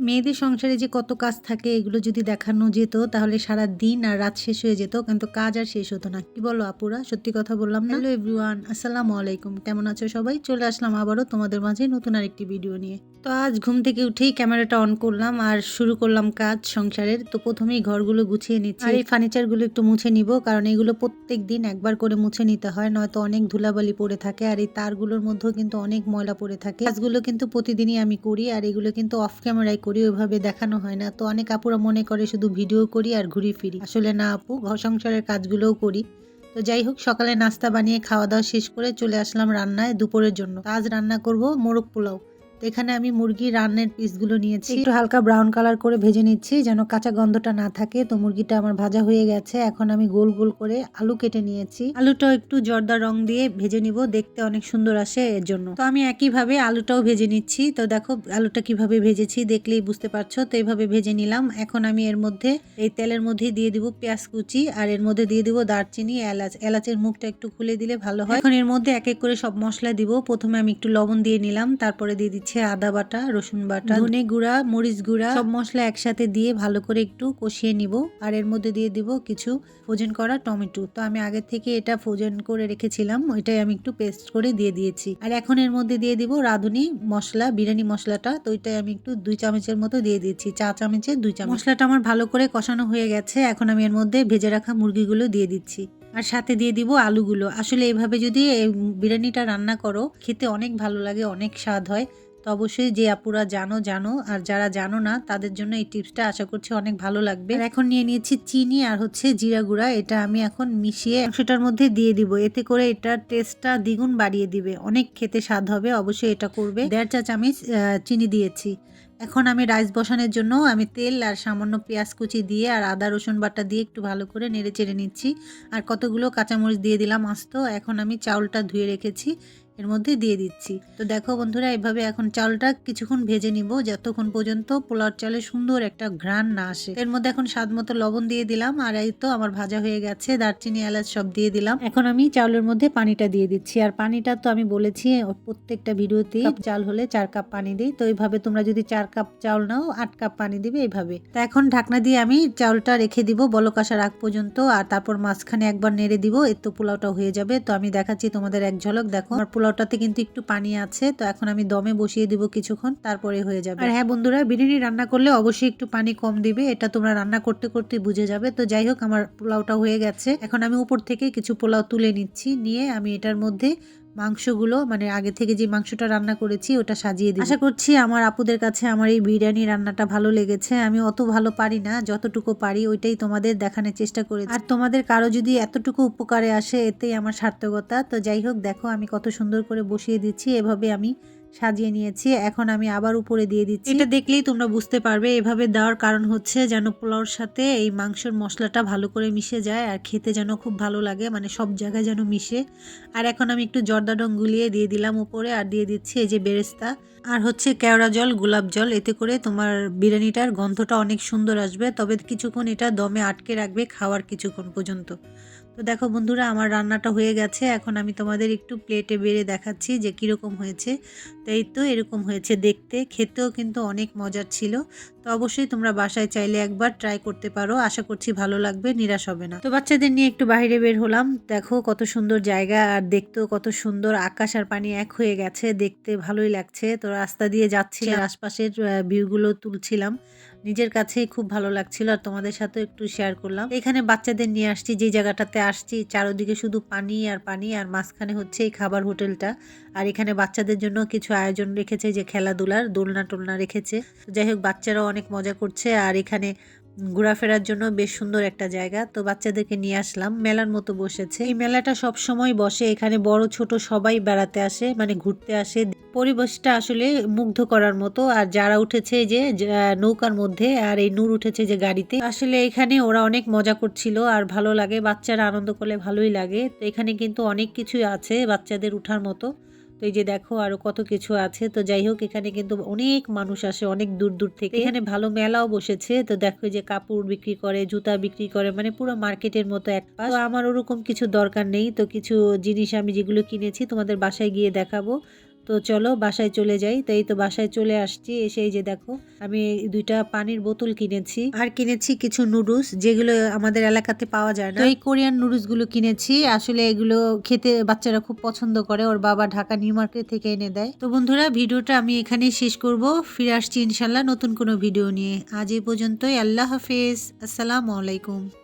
মেয়েদের সংসারে যে কত কাজ থাকে এগুলো যদি দেখানো যেত তাহলে সারা দিন আর রাত শেষ হয়ে যেত, কিন্তু কাজ আর শেষ হতো না। কি বলো আপুরা, সত্যি কথা বললাম না? হ্যালো এভরিওয়ান, আসসালামু আলাইকুম। কেমন আছো সবাই? চলে আসলাম আবারও তোমাদের মাঝে নতুন আরেকটি ভিডিও নিয়ে। তো আজ ঘুম থেকে উঠেই ক্যামেরাটা অন করলাম আর শুরু করলাম কাজ সংসারের। তো প্রথমেই ঘরগুলো গুছিয়ে নিচ্ছি আর এই ফার্নিচারগুলো একটু মুছে নিব, কারণ এগুলো প্রত্যেক দিন একবার করে মুছে নিতে হয়, নয়তো অনেক ধুলাবালি পড়ে থাকে আর এই তারগুলোর মধ্যেও কিন্তু অনেক ময়লা পড়ে থাকে। কাজগুলো কিন্তু প্রতিদিনই আমি করি আর এগুলো কিন্তু অফ ক্যামেরায় করি, ওইভাবে দেখানো হয় না। তো অনেক আপুরা মনে করে শুধু ভিডিও করি আর ঘুরি ফিরি, আসলে না আপু, ঘর সংসারের কাজগুলোও করি। তো যাই হোক, সকালে নাস্তা বানিয়ে খাওয়া দাওয়া শেষ করে চলে আসলাম রান্নায় দুপুরের জন্য। আজ রান্না করব মোরগ পোলাও। তো এখানে আমি মুরগির রান্নার পিসগুলো নিয়েছি, একটু হালকা ব্রাউন কালার করে ভেজে নিচ্ছি যেন কাঁচা গন্ধটা না থাকে। তো মুরগিটা আমার ভাজা হয়ে গেছে, এখন আমি গোল গোল করে আলু কেটে নিয়েছি। আলুটাও একটু জর্দা রং দিয়ে ভেজে নিব, দেখতে অনেক সুন্দর আসে এর জন্য। তো আমি একইভাবে আলুটাও ভেজে নিচ্ছি। তো দেখো আলুটা কিভাবে ভেজেছি দেখলেই বুঝতে পারছো। তো এইভাবে ভেজে নিলাম। এখন আমি এর মধ্যে এই তেলের মধ্যে দিয়ে দিব পেঁয়াজ কুচি আর এর মধ্যে দিয়ে দিব দারচিনি, এলাচ। এলাচের মুখটা একটু খুলে দিলে ভালো হয়। এখন এর মধ্যে এক এক করে সব মশলা দিব। প্রথমে আমি একটু লবণ দিয়ে নিলাম, তারপরে দিয়ে দিচ্ছি আদা বাটা, রসুন বাটা, ধনে গুঁড়া, মরিচ গুঁড়া, সব মশলা একসাথে দিয়ে ভালো করে একটু কষিয়ে নিব। আর এর মধ্যে দিয়ে দিব কিছু ফ্রোজেন করা টমেটো। তো আমি আগে থেকে এটা ফ্রোজেন করে রেখেছিলাম, ওইটাই আমি একটু পেস্ট করে দিয়ে দিয়েছি। আর এখন এর মধ্যে দিয়ে দিব রাঁধুনি মশলা, বিরিয়ানি মশলাটা। তো ওইটাই আমি একটু 2 চামচের মতো দিয়ে দিয়েছি, চা চামচের 2 চামচ। মশলাটা আমার ভালো করে কষানো হয়ে গেছে, এখন আমি এর মধ্যে ভেজে রাখা মুরগিগুলো দিয়ে দিচ্ছি আর সাথে দিয়ে দিব আলুগুলো। আসলে এভাবে যদি বিরিয়ানিটা রান্না করো খেতে অনেক ভালো লাগে, অনেক স্বাদ হয়। তো অবশ্যই যে আপুরা জানো জানো, আর যারা জানো না তাদের জন্য এই টিপসটা আশা করছি অনেক ভালো লাগবে। আর এখন নিয়ে নিয়েছি চিনি আর হচ্ছে জিরা গুঁড়া, এটা আমি এখন মিশিয়ে মাংসটার মধ্যে দিয়ে দিব। এতে করে এটার টেস্টটা দ্বিগুণ বাড়িয়ে দিবে, অনেক খেতে স্বাদ হবে। অবশ্যই এটা করবে। 1.5 চা চামচ চিনি দিয়েছি। এখন আমি রাইস বসানোর জন্য আমি তেল আর সামান্য পেঁয়াজ কুচি দিয়ে আর আদা রসুন বাটা দিয়ে একটু ভালো করে নেড়ে চেড়ে নিচ্ছি। আর কতগুলো কাঁচামরিচ দিয়ে দিলাম আস্ত। এখন আমি চাউলটা ধুয়ে রেখেছি এর মধ্যে দিয়ে দিচ্ছি। তো দেখো বন্ধুরা, এভাবে এখন চালটা কিছুক্ষণ ভেজে নিব, যতক্ষণ পর্যন্ত পোলাওর চালে সুন্দর একটা ঘ্রাণ না আসে। এর মধ্যে এখন স্বাদ মতো লবণ দিয়ে দিলাম আর এই তো আমার ভাজা হয়ে গেছে, দারচিনি এলাচ সব দিয়ে দিলাম। এখন আমি চাউলের মধ্যে পানিটা দিয়ে দিচ্ছি। আর পানিটা তো আমি বলেছি প্রত্যেকটা ভিডিওতে, চাল হলে 4 কাপ পানি দিই। তো এইভাবে তোমরা যদি 4 কাপ চাউল নাও 8 কাপ পানি দিবে এইভাবে। তো এখন ঢাকনা দিয়ে আমি চাউলটা রেখে দিব বলক আসার আগ পর্যন্ত, আর তারপর মাঝখানে একবার নেড়ে দিব। এর তো পোলাওটা হয়ে যাবে। তো আমি দেখাচ্ছি তোমাদের এক ঝলক। দেখো আমার পোলাওটাতে কিন্তু একটু পানি আছে। তো এখন আমি দমে বসিয়ে দিব কিছুক্ষণ, তারপরে হয়ে যাবে। আর হ্যাঁ বন্ধুরা, বিরিয়ানি রান্না করলে অবশ্যই একটু পানি কম দিবে, এটা তোমরা রান্না করতে করতে বুঝে যাবে। তো যাই হোক, আমার পোলাওটা হয়ে গেছে। এখন আমি উপর থেকে কিছু পোলাও তুলে নিচ্ছি, নিয়ে আমি এটার মধ্যে মাংসগুলো, মানে আগে থেকে যে মাংসটা রান্না করেছি ওটা সাজিয়ে দিই। আশা করছি আমার আপুদের কাছে আমার এই বিরিয়ানি রান্নাটা ভালো লেগেছে। আমি অত ভালো পারি না, যতটুকু পারি ওইটাই তোমাদের দেখানোর চেষ্টা করেছি। আর তোমাদের কারো যদি এতটুকু উপকারে আসে এতেই আমার সার্থকতা। তো যাই হোক, দেখো আমি কত সুন্দর করে বসিয়ে দিচ্ছি, এভাবে আমি সাজিয়ে নিয়েছি। এখন আমি আবার উপরে দিয়ে দিচ্ছি। এটা দেখলেই তোমরা বুঝতে পারবে এভাবে দেওয়ার কারণ হচ্ছে যেন পোলাওর সাথে এই মাংসের মশলাটা ভালো করে মিশে যায় আর খেতে যেন খুব ভালো লাগে, মানে সব জায়গায় যেন মিশে। আর এখন আমি একটু জর্দা রং গুলিয়ে দিয়ে দিলাম উপরে, আর দিয়ে দিচ্ছি এই যে বেরেস্তা আর হচ্ছে কেওড়া জল, গোলাপ জল। এতে করে তোমার বিরিয়ানিটার গন্ধটা অনেক সুন্দর আসবে। তবে কিছুক্ষণ এটা দমে আটকে রাখবে খাওয়ার কিছুক্ষণ পর্যন্ত। তো দেখো বন্ধুরা, আমার রান্নাটা হয়ে গেছে। এখন আমি তোমাদের একটু প্লেটে বেড়ে দেখাচ্ছি যে কীরকম হয়েছে। তো এই তো এরকম হয়েছে দেখতে, খেতেও কিন্তু অনেক মজার ছিল। তো অবশ্যই তোমরা বাসায় চাইলে একবার ট্রাই করতে পারো, আশা করছি ভালো লাগবে, নিরাশ হবে না। তো বাচ্চাদের নিয়ে একটু বাইরে বের হলাম। দেখো কত সুন্দর জায়গা, আর দেখতেও কত সুন্দর, আকাশ আর পানি এক হয়ে গেছে, দেখতে ভালোই লাগছে। তো রাস্তা দিয়ে যাচ্ছিলাম, আশপাশের ভিউগুলো তুলছিলাম, নিজের কাছেই খুব ভালো লাগছিল আর তোমাদের সাথে একটু শেয়ার করলাম। এখানে বাচ্চাদের নিয়ে আসছি, যে জায়গাটাতে আসছি চারদিকে শুধু পানি আর পানি, আর মাঝখানে হচ্ছে এই খাবার হোটেলটা। আর এখানে বাচ্চাদের জন্য কিছু আয়োজন রেখেছে, যে খেলাধুলার দোলনা টোলনা রেখেছে। যাই হোক, বাচ্চারাও অনেক মজা করছে আর এখানে ঘোরাফেরার জন্য বেশ সুন্দর একটা জায়গা। তো বাচ্চাদেরকে নিয়ে আসলাম, মেলার মতো বসেছে। এই মেলাটা সব সময় বসে, এখানে বড় ছোট সবাই বেড়াতে আসে, মানে ঘুরতে আসে। পরিবেশটা আসলে মুগ্ধ করার মতো। আর যারা উঠেছে যে নৌকার মধ্যে, আর এই নূর উঠেছে যে গাড়িতে, আসলে এখানে ওরা অনেক মজা করছিল আর ভালো লাগে, বাচ্চারা আনন্দ করলে ভালোই লাগে। তো এখানে কিন্তু অনেক কিছুই আছে বাচ্চাদের উঠার মতো। তো এই যে দেখো আরো কত কিছু আছে। তো যাই হোক, এখানে কিন্তু অনেক মানুষ আসে অনেক দূর দূর থেকে। এখানে ভালো মেলাও বসেছে। তো দেখো যে কাপড় বিক্রি করে, জুতা বিক্রি করে, মানে পুরো মার্কেটের মতো এক পাশ। তো আমার ওরকম কিছু দরকার নেই। তো কিছু জিনিস আমি যেগুলো কিনেছি তোমাদের বাসায় গিয়ে দেখাবো। তো চলো বাসায় চলে যাই। তো এই তো বাসায় চলে আসছি। এসে এই যে দেখো আমি 2টা পানির বোতল কিনেছি আর কিনেছি কিছু নুডলস যেগুলো আমাদের এলাকাতে পাওয়া যায় না। তো এই কোরিয়ান নুডলস গুলো কিনেছি। আসলে এগুলো খেতে বাচ্চারা খুব পছন্দ করে। ওর বাবা ঢাকা নিউ মার্কেট থেকে এনে দেয়। তো বন্ধুরা ভিডিওটা আমি এখানেই শেষ করব। ফিরে আসছি ইনশাল্লাহ নতুন কোনো ভিডিও নিয়ে। আজ এই পর্যন্তই। আল্লাহ হাফেজ। আসসালামু আলাইকুম।